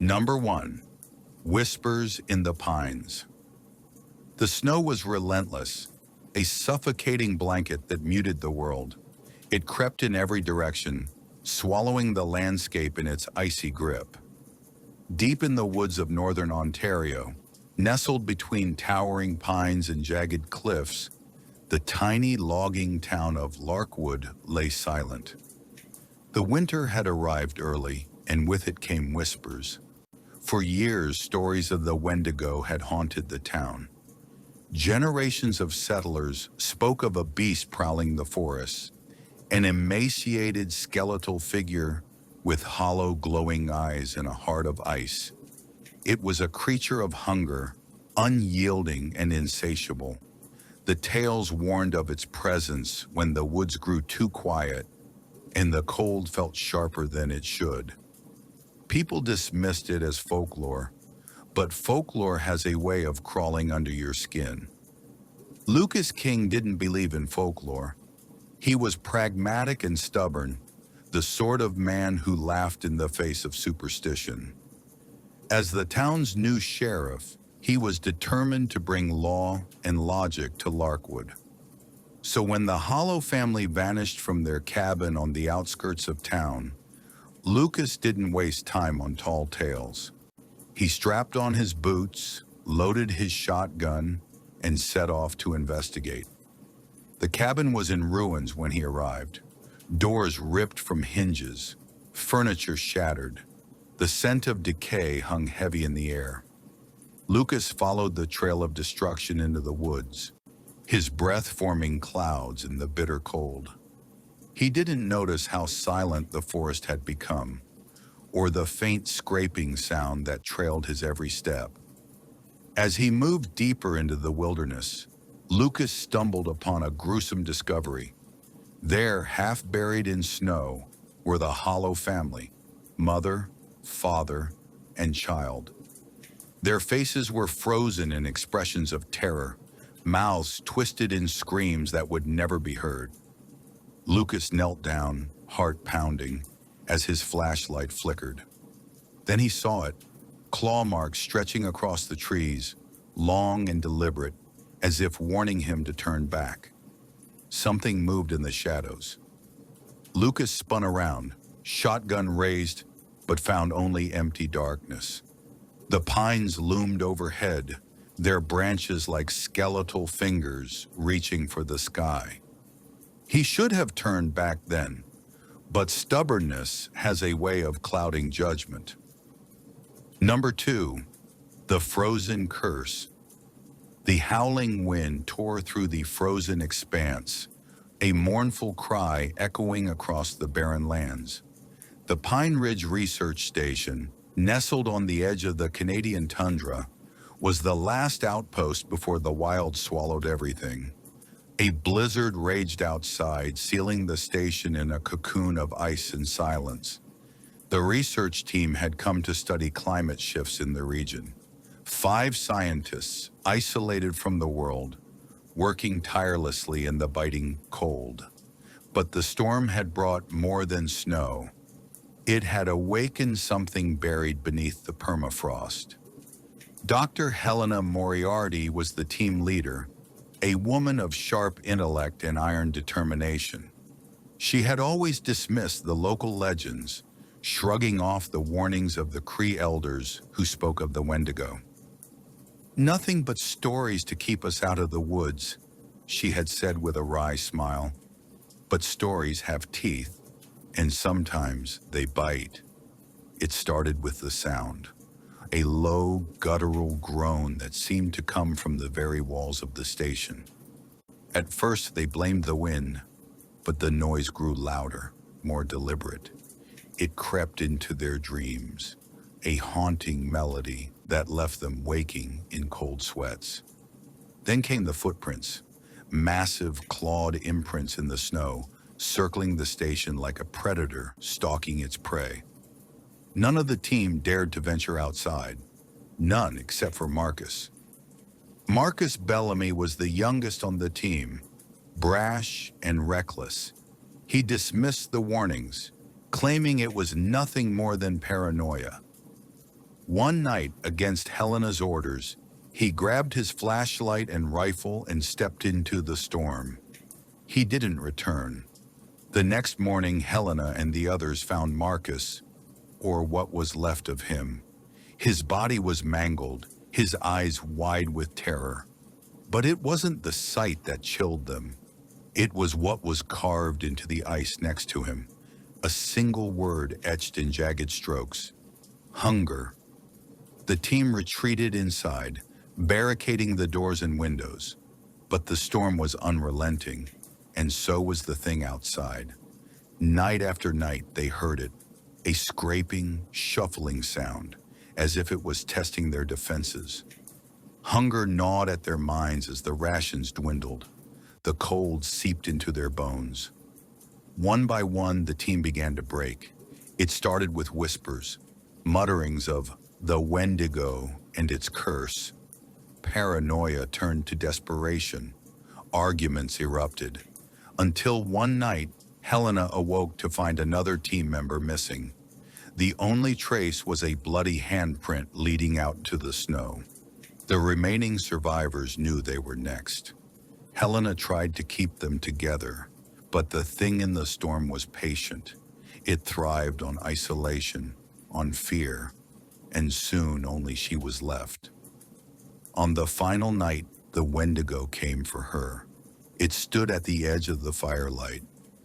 Number 1. Whispers in the Pines. The snow was relentless, a suffocating blanket that muted the world. It crept in every direction, swallowing the landscape in its icy grip. Deep in the woods of northern Ontario, nestled between towering pines and jagged cliffs, the tiny logging town of Larkwood lay silent. The winter had arrived early, and with it came whispers. For years, stories of the Wendigo had haunted the town. Generations of settlers spoke of a beast prowling the forests, an emaciated skeletal figure with hollow, glowing eyes and a heart of ice. It was a creature of hunger, unyielding and insatiable. The tales warned of its presence when the woods grew too quiet and the cold felt sharper than it should. People dismissed it as folklore, but folklore has a way of crawling under your skin. Lucas King didn't believe in folklore. He was pragmatic and stubborn, the sort of man who laughed in the face of superstition. As the town's new sheriff, he was determined to bring law and logic to Larkwood. So when the Hollow family vanished from their cabin on the outskirts of town, Lucas didn't waste time on tall tales. He strapped on his boots, loaded his shotgun, and set off to investigate. The cabin was in ruins when he arrived. Doors ripped from hinges, furniture shattered. The scent of decay hung heavy in the air. Lucas followed the trail of destruction into the woods, his breath forming clouds in the bitter cold. He didn't notice how silent the forest had become, or the faint scraping sound that trailed his every step. As he moved deeper into the wilderness, Lucas stumbled upon a gruesome discovery. There, half buried in snow, were the Hollow family, mother, father, and child. Their faces were frozen in expressions of terror, mouths twisted in screams that would never be heard. Lucas knelt down, heart pounding, as his flashlight flickered. Then he saw it, claw marks stretching across the trees, long and deliberate, as if warning him to turn back. Something moved in the shadows. Lucas spun around, shotgun raised, but found only empty darkness. The pines loomed overhead, their branches like skeletal fingers reaching for the sky. He should have turned back then, but stubbornness has a way of clouding judgment. Number 2, the frozen curse. The howling wind tore through the frozen expanse, a mournful cry echoing across the barren lands. The Pine Ridge Research Station, nestled on the edge of the Canadian tundra, was the last outpost before the wild swallowed everything. A blizzard raged outside, sealing the station in a cocoon of ice and silence. The research team had come to study climate shifts in the region. 5 scientists, isolated from the world, working tirelessly in the biting cold. But the storm had brought more than snow. It had awakened something buried beneath the permafrost. Dr. Helena Moriarty was the team leader, a woman of sharp intellect and iron determination. She had always dismissed the local legends, shrugging off the warnings of the Cree elders who spoke of the Wendigo. "Nothing but stories to keep us out of the woods," she had said with a wry smile. "But stories have teeth, and sometimes they bite." It started with the sound, a low, guttural groan that seemed to come from the very walls of the station. At first they blamed the wind, but the noise grew louder, more deliberate. It crept into their dreams, a haunting melody that left them waking in cold sweats. Then came the footprints, massive clawed imprints in the snow, circling the station like a predator stalking its prey. None of the team dared to venture outside, none except for Marcus. Marcus Bellamy was the youngest on the team, brash and reckless. He dismissed the warnings, claiming it was nothing more than paranoia. One night, against Helena's orders, he grabbed his flashlight and rifle and stepped into the storm. He didn't return. The next morning, Helena and the others found Marcus, or what was left of him. His body was mangled, his eyes wide with terror. But it wasn't the sight that chilled them. It was what was carved into the ice next to him. A single word etched in jagged strokes. Hunger. The team retreated inside, barricading the doors and windows. But the storm was unrelenting, and so was the thing outside. Night after night they heard it, a scraping, shuffling sound, as if it was testing their defenses. Hunger gnawed at their minds as the rations dwindled. The cold seeped into their bones. One by one, the team began to break. It started with whispers, mutterings of the Wendigo and its curse. Paranoia turned to desperation. Arguments erupted. Until one night, Helena awoke to find another team member missing. The only trace was a bloody handprint leading out to the snow. The remaining survivors knew they were next. Helena tried to keep them together, but the thing in the storm was patient. It thrived on isolation, on fear, and soon only she was left. On the final night, the Wendigo came for her. It stood at the edge of the firelight,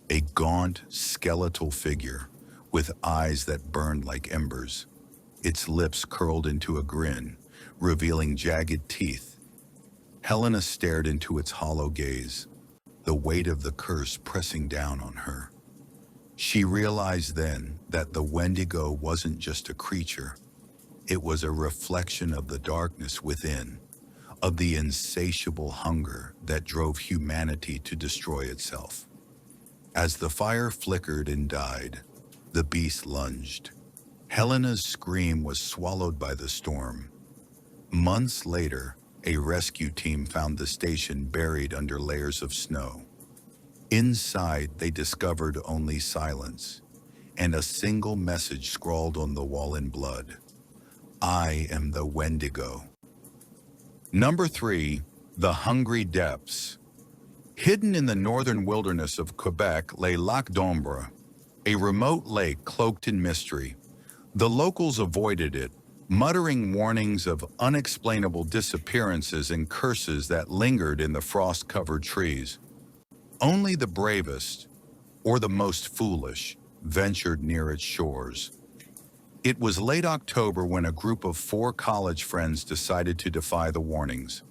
a gaunt, skeletal figure with eyes that burned like embers. Its lips curled into a grin, revealing jagged teeth. Helena stared into its hollow gaze, the weight of the curse pressing down on her. She realized then that the Wendigo wasn't just a creature. It was a reflection of the darkness within, of the insatiable hunger that drove humanity to destroy itself. As the fire flickered and died, the beast lunged. Helena's scream was swallowed by the storm. Months later, a rescue team found the station buried under layers of snow. Inside, they discovered only silence and a single message scrawled on the wall in blood. I am the Wendigo. Number 3, the Hungry Depths. Hidden in the northern wilderness of Quebec lay Lac d'Ombre, a remote lake cloaked in mystery. The locals avoided it, muttering warnings of unexplainable disappearances and curses that lingered in the frost-covered trees. Only the bravest, or the most foolish, ventured near its shores. It was late October when a group of 4 college friends decided to defy the warnings.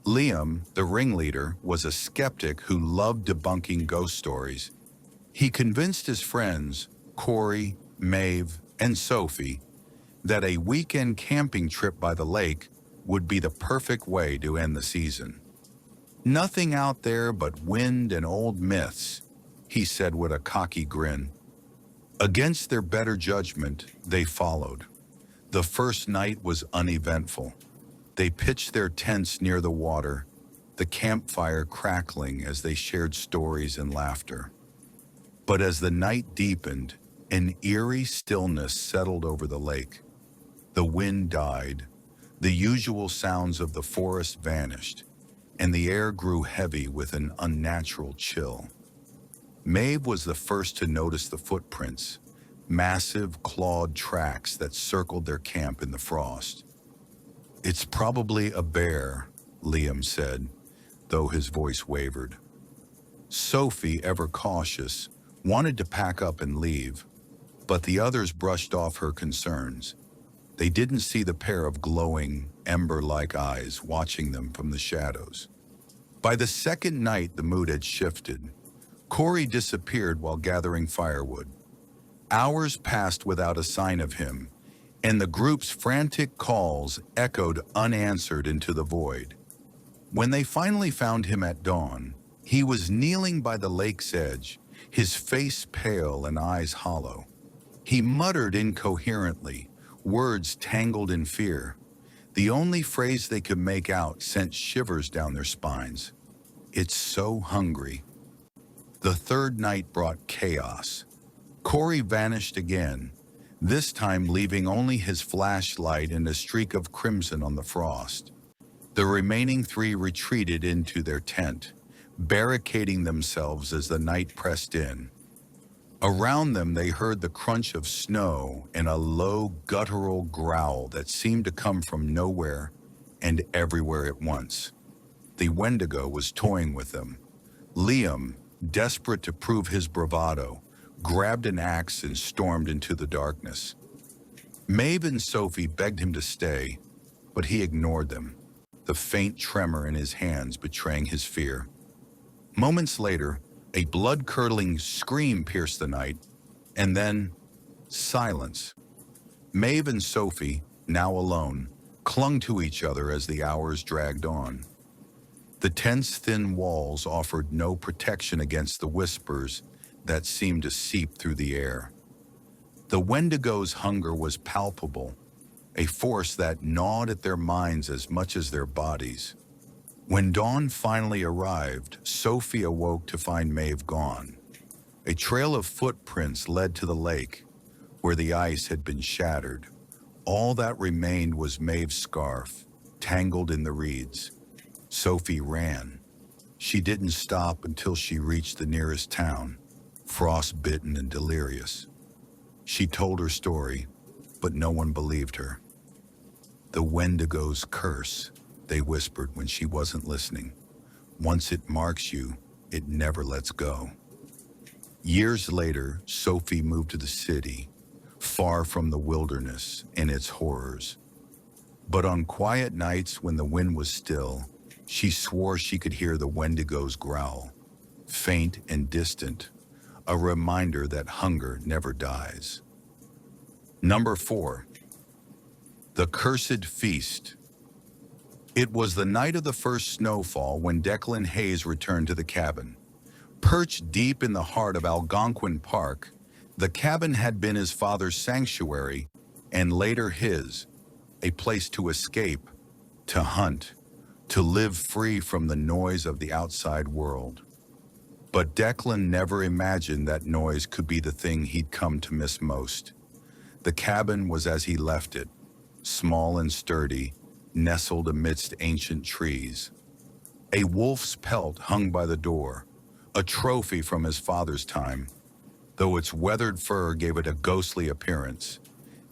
Liam, the ringleader, was a skeptic who loved debunking ghost stories. He convinced his friends, Corey, Maeve, and Sophie, that a weekend camping trip by the lake would be the perfect way to end the season. Nothing out there but wind and old myths, he said with a cocky grin. Against their better judgment, they followed. The first night was uneventful. They pitched their tents near the water, the campfire crackling as they shared stories and laughter. But as the night deepened, an eerie stillness settled over the lake. The wind died, the usual sounds of the forest vanished, and the air grew heavy with an unnatural chill. Maeve was the first to notice the footprints, massive clawed tracks that circled their camp in the frost. It's probably a bear, Liam said, though his voice wavered. Sophie, ever cautious, wanted to pack up and leave, but the others brushed off her concerns. They didn't see the pair of glowing, ember-like eyes watching them from the shadows. By the second night, the mood had shifted. Corey disappeared while gathering firewood. Hours passed without a sign of him, and the group's frantic calls echoed unanswered into the void. When they finally found him at dawn, he was kneeling by the lake's edge, his face pale and eyes hollow. He muttered incoherently, words tangled in fear. The only phrase they could make out sent shivers down their spines. It's so hungry. The third night brought chaos. Corey vanished again, this time leaving only his flashlight and a streak of crimson on the frost. The remaining three retreated into their tent, barricading themselves as the night pressed in. Around them they heard the crunch of snow and a low guttural growl that seemed to come from nowhere and everywhere at once. The Wendigo was toying with them. Liam, desperate to prove his bravado, grabbed an axe and stormed into the darkness. Maeve and Sophie begged him to stay, but he ignored them, the faint tremor in his hands betraying his fear. Moments later, a blood-curdling scream pierced the night, and then silence. Maeve and Sophie, now alone, clung to each other as the hours dragged on. The tent's thin walls offered no protection against the whispers that seemed to seep through the air. The Wendigo's hunger was palpable, a force that gnawed at their minds as much as their bodies. When dawn finally arrived, Sophie awoke to find Maeve gone. A trail of footprints led to the lake, where the ice had been shattered. All that remained was Maeve's scarf, tangled in the reeds. Sophie ran. She didn't stop until she reached the nearest town, frostbitten and delirious. She told her story, but no one believed her. "The Wendigo's curse," they whispered when she wasn't listening. "Once it marks you, it never lets go." Years later, Sophie moved to the city, far from the wilderness and its horrors. But on quiet nights when the wind was still, she swore she could hear the Wendigo's growl, faint and distant, a reminder that hunger never dies. Number 4. The Cursed Feast. It was the night of the first snowfall when Declan Hayes returned to the cabin. Perched deep in the heart of Algonquin Park, the cabin had been his father's sanctuary and later his, a place to escape, to hunt, to live free from the noise of the outside world. But Declan never imagined that noise could be the thing he'd come to miss most. The cabin was as he left it, small and sturdy, nestled amidst ancient trees. A wolf's pelt hung by the door, a trophy from his father's time, though its weathered fur gave it a ghostly appearance.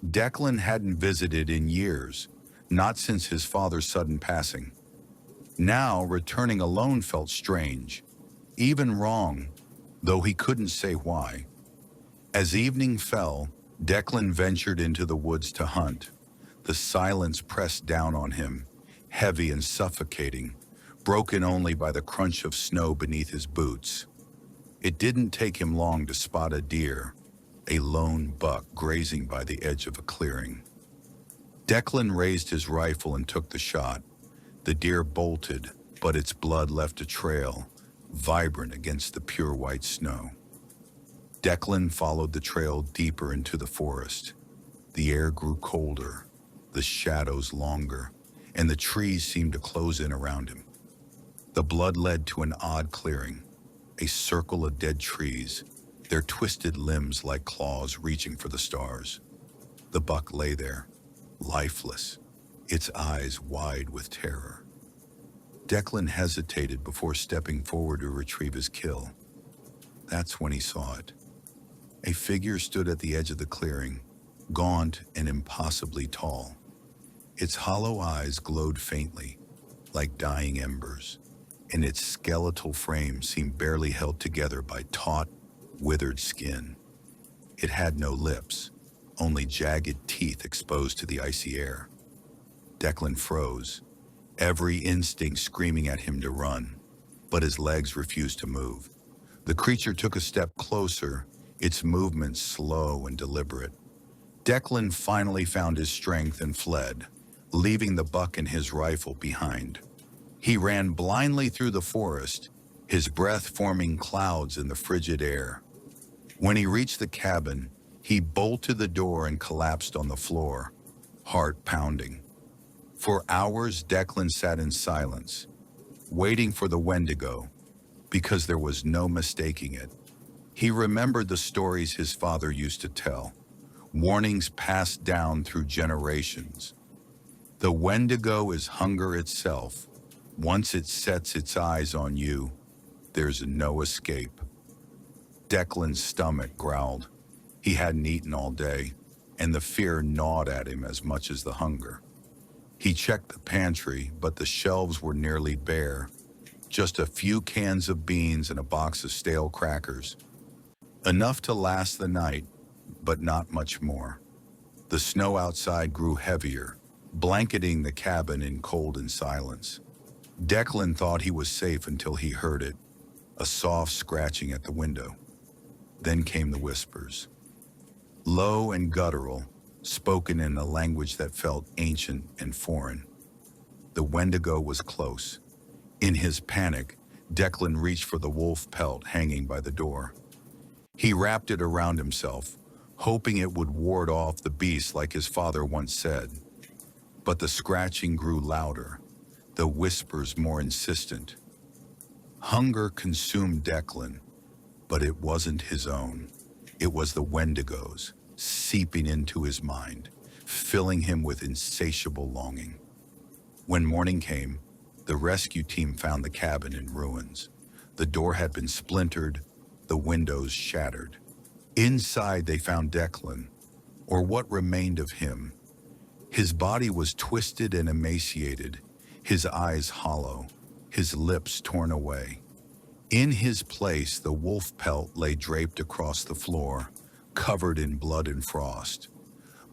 Declan hadn't visited in years, not since his father's sudden passing. Now, returning alone felt strange, even wrong, though he couldn't say why. As evening fell, Declan ventured into the woods to hunt. The silence pressed down on him, heavy and suffocating, broken only by the crunch of snow beneath his boots. It didn't take him long to spot a deer, a lone buck grazing by the edge of a clearing. Declan raised his rifle and took the shot. The deer bolted, but its blood left a trail, vibrant against the pure white snow. Declan followed the trail deeper into the forest. The air grew colder, the shadows longer, and the trees seemed to close in around him. The blood led to an odd clearing, a circle of dead trees, their twisted limbs like claws reaching for the stars. The buck lay there, lifeless, its eyes wide with terror. Declan hesitated before stepping forward to retrieve his kill. That's when he saw it. A figure stood at the edge of the clearing, gaunt and impossibly tall. Its hollow eyes glowed faintly, like dying embers, and its skeletal frame seemed barely held together by taut, withered skin. It had no lips, only jagged teeth exposed to the icy air. Declan froze, every instinct screaming at him to run, but his legs refused to move. The creature took a step closer, its movements slow and deliberate. Declan finally found his strength and fled, leaving the buck and his rifle behind. He ran blindly through the forest, his breath forming clouds in the frigid air. When he reached the cabin, he bolted the door and collapsed on the floor, heart pounding. For hours, Declan sat in silence, waiting for the Wendigo, because there was no mistaking it. He remembered the stories his father used to tell. warnings passed down through generations. The Wendigo is hunger itself. Once it sets its eyes on you, there's no escape. Declan's stomach growled. He hadn't eaten all day, and the fear gnawed at him as much as the hunger. He checked the pantry, but the shelves were nearly bare. Just a few cans of beans and a box of stale crackers. Enough to last the night, but not much more. The snow outside grew heavier, blanketing the cabin in cold and silence. Declan thought he was safe until he heard it, a soft scratching at the window. Then came the whispers. Low and guttural, spoken in a language that felt ancient and foreign. The Wendigo was close. In his panic, Declan reached for the wolf pelt hanging by the door. He wrapped it around himself, hoping it would ward off the beast like his father once said. But the scratching grew louder, the whispers more insistent. Hunger consumed Declan, but it wasn't his own. It was the Wendigo's, seeping into his mind, filling him with insatiable longing. When morning came, the rescue team found the cabin in ruins. The door had been splintered, the windows shattered. Inside they found Declan, or what remained of him. His body was twisted and emaciated, his eyes hollow, his lips torn away. In his place, the wolf pelt lay draped across the floor, covered in blood and frost.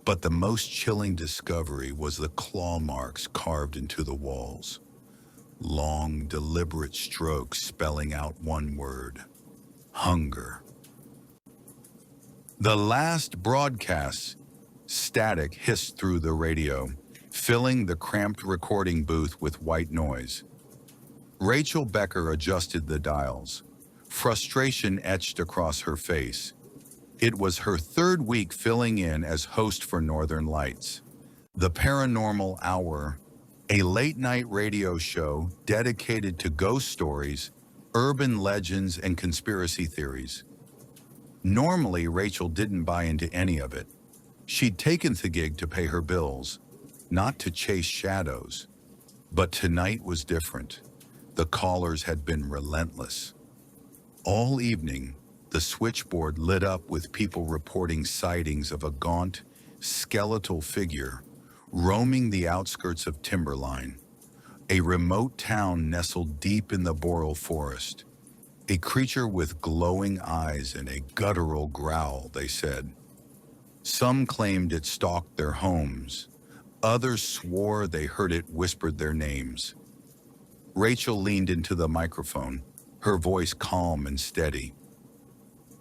But the most chilling discovery was the claw marks carved into the walls. Long, deliberate strokes spelling out one word: hunger. The last broadcast, static hissed through the radio, filling the cramped recording booth with white noise. Rachel Becker adjusted the dials. Frustration etched across her face. It was her third week filling in as host for Northern Lights, the Paranormal Hour, a late-night radio show dedicated to ghost stories, urban legends, and conspiracy theories. Normally, Rachel didn't buy into any of it. She'd taken the gig to pay her bills, not to chase shadows. But tonight was different. The callers had been relentless. All evening, the switchboard lit up with people reporting sightings of a gaunt, skeletal figure roaming the outskirts of Timberline, a remote town nestled deep in the boreal forest. A creature with glowing eyes and a guttural growl, they said. Some claimed it stalked their homes. Others swore they heard it whispered their names. Rachel leaned into the microphone, her voice calm and steady.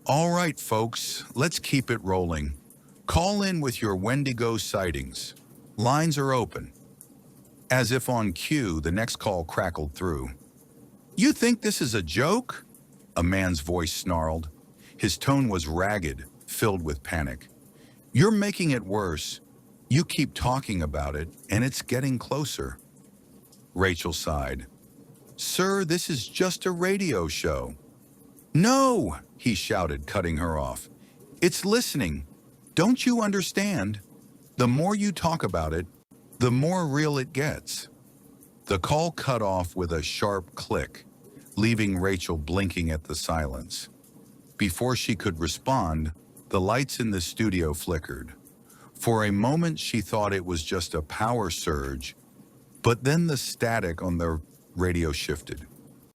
All right, folks, let's keep it rolling. Call in with your Wendigo sightings. Lines are open. As if on cue, the next call crackled through. You think this is a joke? A man's voice snarled. His tone was ragged, filled with panic. You're making it worse. You keep talking about it, and it's getting closer. Rachel sighed. Sir, this is just a radio show. No, he shouted, cutting her off. It's listening. Don't you understand? The more you talk about it, the more real it gets. The call cut off with a sharp click, leaving Rachel blinking at the silence. Before she could respond, the lights in the studio flickered. For a moment, she thought it was just a power surge, but then the static on the radio shifted.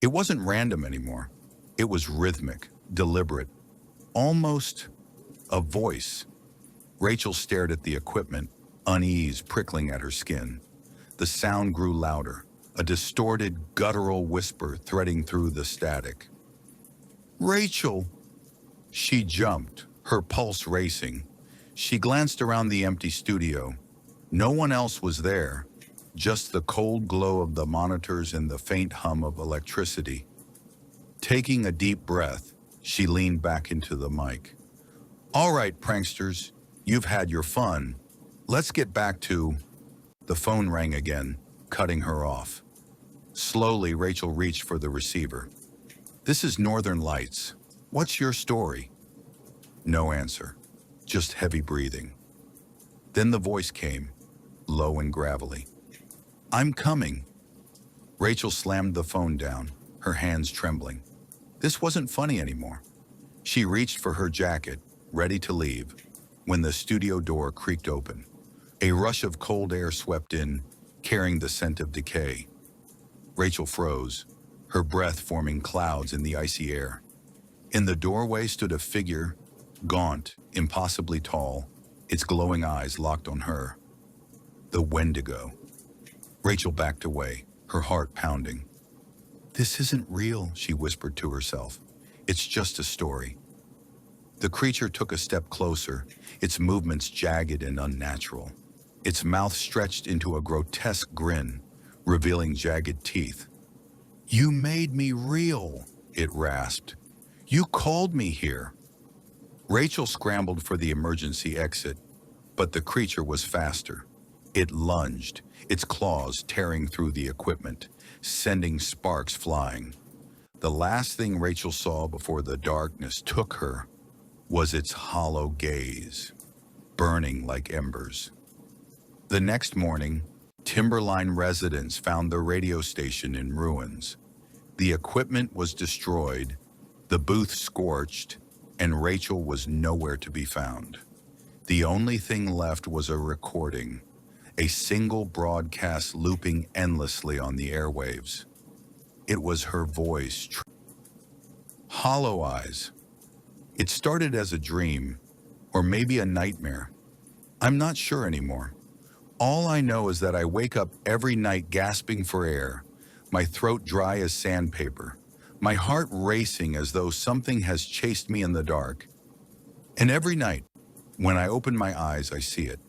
It wasn't random anymore. It was rhythmic, deliberate, almost a voice. Rachel stared at the equipment, unease prickling at her skin. The sound grew louder, a distorted, guttural whisper threading through the static. Rachel! She jumped, her pulse racing. She glanced around the empty studio. No one else was there, just the cold glow of the monitors and the faint hum of electricity. Taking a deep breath, she leaned back into the mic. All right, pranksters, you've had your fun. Let's get back to... The phone rang again, cutting her off. Slowly, Rachel reached for the receiver. This is Northern Lights. What's your story? No answer. just heavy breathing. Then the voice came, low and gravelly. "I'm coming." Rachel slammed the phone down, her hands trembling. This wasn't funny anymore. She reached for her jacket, ready to leave, when the studio door creaked open. A rush of cold air swept in, carrying the scent of decay. Rachel froze, her breath forming clouds in the icy air. In the doorway stood a figure, gaunt, impossibly tall, its glowing eyes locked on her. The Wendigo. Rachel backed away, her heart pounding. "This isn't real," she whispered to herself. "It's just a story." The creature took a step closer, its movements jagged and unnatural. Its mouth stretched into a grotesque grin, revealing jagged teeth. "You made me real," it rasped. "You called me here." Rachel scrambled for the emergency exit, but the creature was faster. It lunged, its claws tearing through the equipment, sending sparks flying. The last thing Rachel saw before the darkness took her was its hollow gaze, burning like embers. The next morning, Timberline residents found the radio station in ruins. The equipment was destroyed, the booth scorched, and Rachel was nowhere to be found. The only thing left was a recording, a single broadcast looping endlessly on the airwaves. It was her voice. Hollow eyes. It started as a dream, or maybe a nightmare. I'm not sure anymore. All I know is that I wake up every night gasping for air, my throat dry as sandpaper, my heart racing as though something has chased me in the dark. And every night, when I open my eyes, I see it.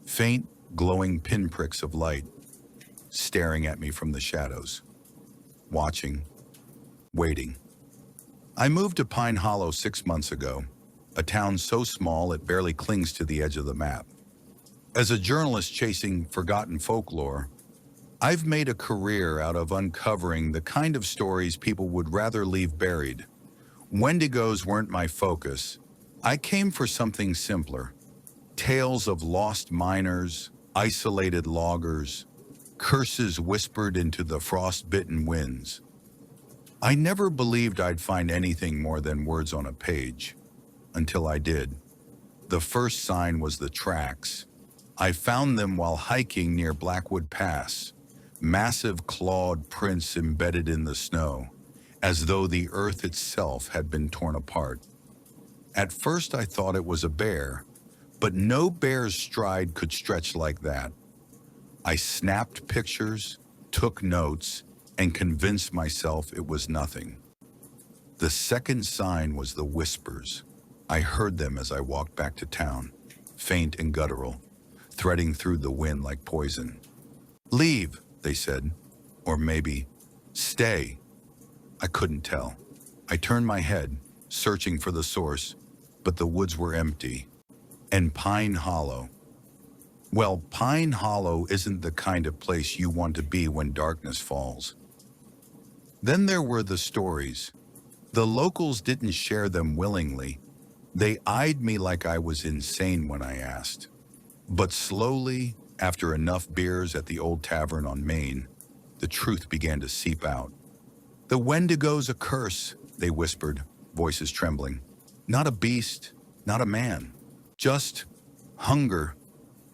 Faint, glowing pinpricks of light, staring at me from the shadows. Watching, waiting. I moved to Pine Hollow 6 months ago, a town so small it barely clings to the edge of the map. As a journalist chasing forgotten folklore, I've made a career out of uncovering the kind of stories people would rather leave buried. Wendigos weren't my focus. I came for something simpler. Tales of lost miners, isolated loggers, curses whispered into the frost-bitten winds. I never believed I'd find anything more than words on a page, until I did. The first sign was the tracks. I found them while hiking near Blackwood Pass, massive clawed prints embedded in the snow, as though the earth itself had been torn apart. At first I thought it was a bear, but no bear's stride could stretch like that. I snapped pictures, took notes, and convinced myself it was nothing. The second sign was the whispers. I heard them as I walked back to town, faint and guttural, threading through the wind like poison. "Leave," they said, or maybe, "Stay." I couldn't tell. I turned my head, searching for the source, but the woods were empty. And Pine Hollow. Well, Pine Hollow isn't the kind of place you want to be when darkness falls. Then there were the stories. The locals didn't share them willingly. They eyed me like I was insane when I asked. But slowly, after enough beers at the old tavern on Main, the truth began to seep out. "The Wendigo's a curse," they whispered, voices trembling. "Not a beast, not a man. Just hunger,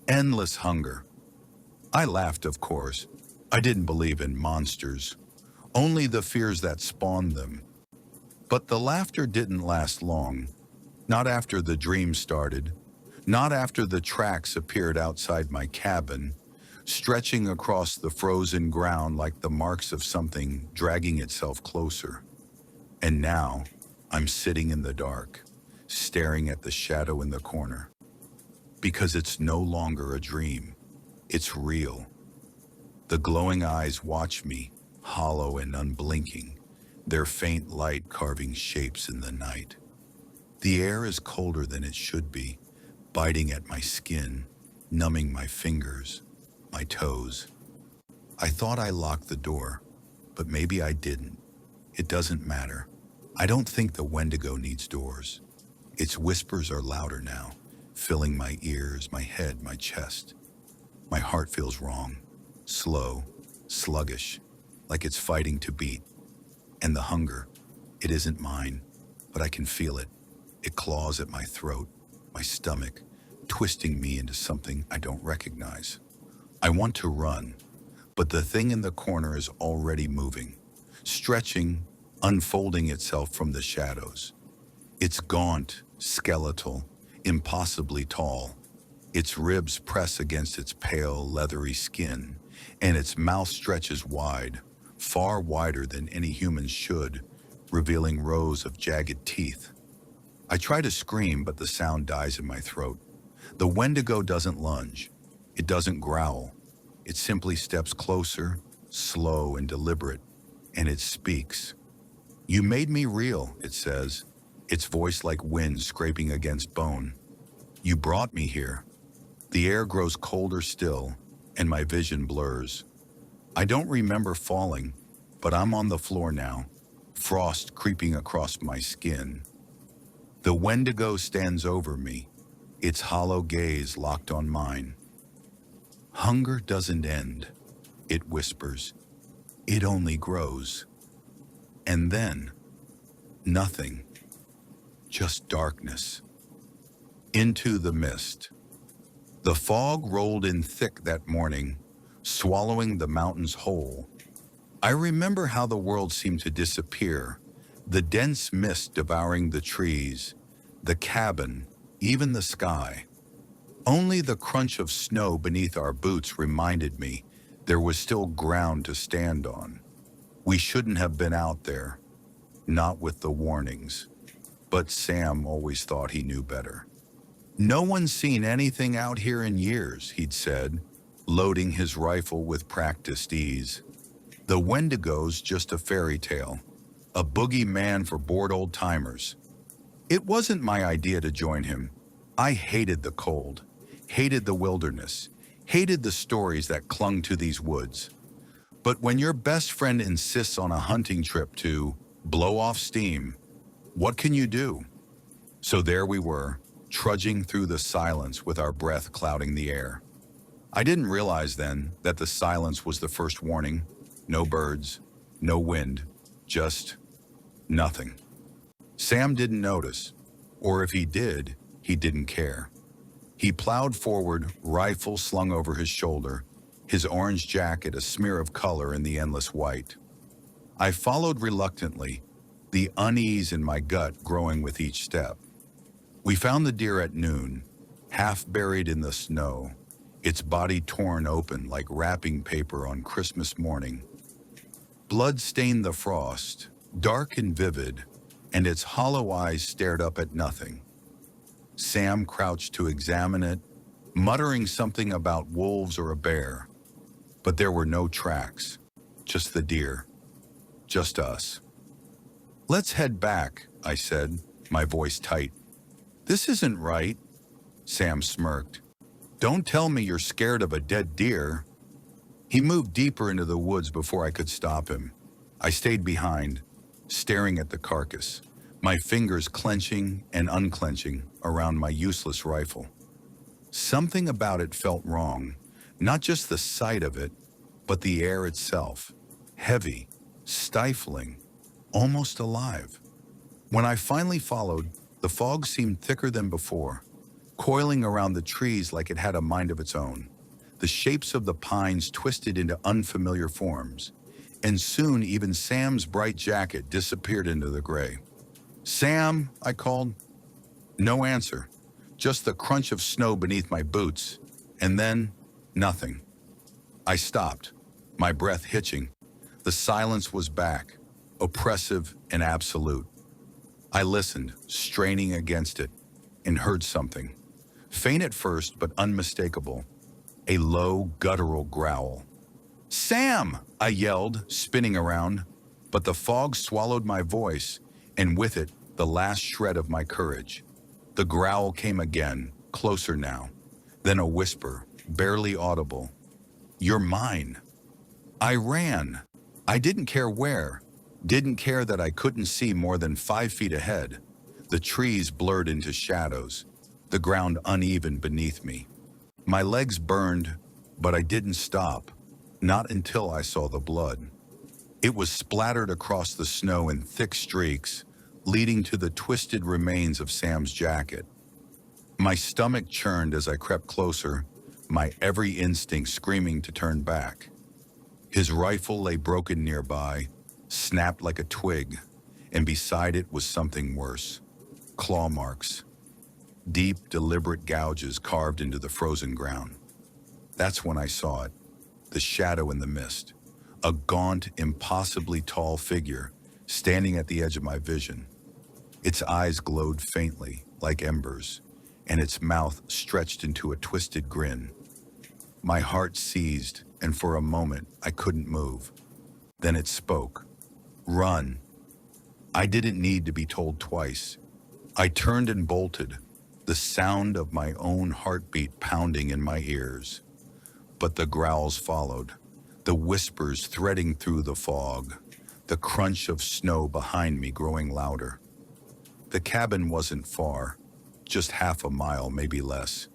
endless hunger." I laughed, of course. I didn't believe in monsters, only the fears that spawned them. But the laughter didn't last long. Not after the dream started, not after the tracks appeared outside my cabin, stretching across the frozen ground like the marks of something dragging itself closer. And now, I'm sitting in the dark, staring at the shadow in the corner. Because it's no longer a dream. It's real. The glowing eyes watch me, hollow and unblinking, their faint light carving shapes in the night. The air is colder than it should be, biting at my skin, numbing my fingers, my toes. I thought I locked the door, but maybe I didn't. It doesn't matter. I don't think the Wendigo needs doors. Its whispers are louder now. filling my ears, my head, my chest. My heart feels wrong, slow, sluggish, like it's fighting to beat. And the hunger, it isn't mine, but I can feel it. It claws at my throat, my stomach, twisting me into something I don't recognize. I want to run, but the thing in the corner is already moving, stretching, unfolding itself from the shadows. It's gaunt, skeletal, impossibly tall. Its ribs press against its pale, leathery skin, and its mouth stretches wide, far wider than any human should, revealing rows of jagged teeth. I try to scream, but the sound dies in my throat. The Wendigo doesn't lunge. It doesn't growl. It simply steps closer, slow and deliberate, and it speaks. "You made me real," it says, its voice like wind scraping against bone. "You brought me here." The air grows colder still, and my vision blurs. I don't remember falling, but I'm on the floor now, frost creeping across my skin. The Wendigo stands over me, its hollow gaze locked on mine. "Hunger doesn't end," it whispers. "It only grows." And then, nothing, just darkness. Into the mist. The fog rolled in thick that morning, swallowing the mountains whole. I remember how the world seemed to disappear, the dense mist devouring the trees, the cabin, even the sky. Only the crunch of snow beneath our boots reminded me there was still ground to stand on. We shouldn't have been out there, not with the warnings. But Sam always thought he knew better. "No one's seen anything out here in years," he'd said, loading his rifle with practiced ease. "The Wendigo's just a fairy tale, a boogeyman for bored old-timers." It wasn't my idea to join him. I hated the cold, hated the wilderness, hated the stories that clung to these woods. But when your best friend insists on a hunting trip to blow off steam, what can you do? So there we were, trudging through the silence with our breath clouding the air. I didn't realize then that the silence was the first warning. No birds, no wind, just nothing. Sam didn't notice, or if he did, he didn't care. He plowed forward, rifle slung over his shoulder, his orange jacket a smear of color in the endless white. I followed reluctantly, the unease in my gut growing with each step. We found the deer at noon, half buried in the snow, its body torn open like wrapping paper on Christmas morning. Blood stained the frost, dark and vivid, and its hollow eyes stared up at nothing. Sam crouched to examine it, muttering something about wolves or a bear. But there were no tracks, just the deer, just us. "Let's head back," I said, my voice tight. "This isn't right," Sam smirked. "Don't tell me you're scared of a dead deer." He moved deeper into the woods before I could stop him. I stayed behind, staring at the carcass, my fingers clenching and unclenching around my useless rifle. Something about it felt wrong, not just the sight of it, but the air itself, heavy, stifling, almost alive. When I finally followed, the fog seemed thicker than before, coiling around the trees like it had a mind of its own. The shapes of the pines twisted into unfamiliar forms, and soon even Sam's bright jacket disappeared into the gray. "Sam," I called. No answer, just the crunch of snow beneath my boots, and then nothing. I stopped, my breath hitching. The silence was back, oppressive and absolute. I listened, straining against it, and heard something. Faint at first, but unmistakable. A low, guttural growl. "Sam!" I yelled, spinning around. But the fog swallowed my voice, and with it, the last shred of my courage. The growl came again, closer now. Then a whisper, barely audible. "You're mine." I ran. I didn't care where. Didn't care that I couldn't see more than 5 feet ahead. The trees blurred into shadows. the ground uneven beneath me. My legs burned, but I didn't stop, not until I saw the blood. It was splattered across the snow in thick streaks, leading to the twisted remains of Sam's jacket. My stomach churned as I crept closer, my every instinct screaming to turn back. His rifle lay broken nearby, snapped like a twig, and beside it was something worse. Claw marks. Deep, deliberate gouges carved into the frozen ground. That's when I saw it, the shadow in the mist. A gaunt, impossibly tall figure standing at the edge of my vision. Its eyes glowed faintly, like embers, and its mouth stretched into a twisted grin. My heart seized, and for a moment I couldn't move. Then it spoke. Run. I didn't need to be told twice. I turned and bolted, the sound of my own heartbeat pounding in my ears. But the growls followed, the whispers threading through the fog, the crunch of snow behind me growing louder. The cabin wasn't far, just half a mile, maybe less.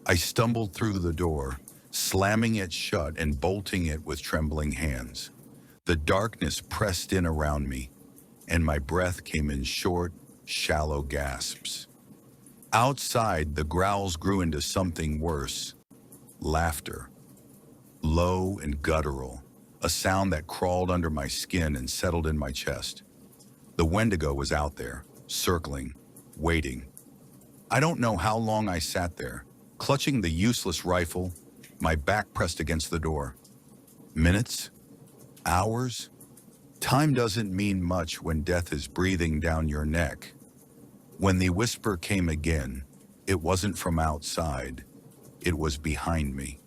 I stumbled through the door, slamming it shut and bolting it with trembling hands. The darkness pressed in around me, and my breath came in short, shallow gasps. Outside, the growls grew into something worse. Laughter. Low and guttural, a sound that crawled under my skin and settled in my chest. The Wendigo was out there, circling, waiting. I don't know how long I sat there, clutching the useless rifle, my back pressed against the door. Minutes? Hours? Time doesn't mean much when death is breathing down your neck. When the whisper came again, it wasn't from outside, it was behind me.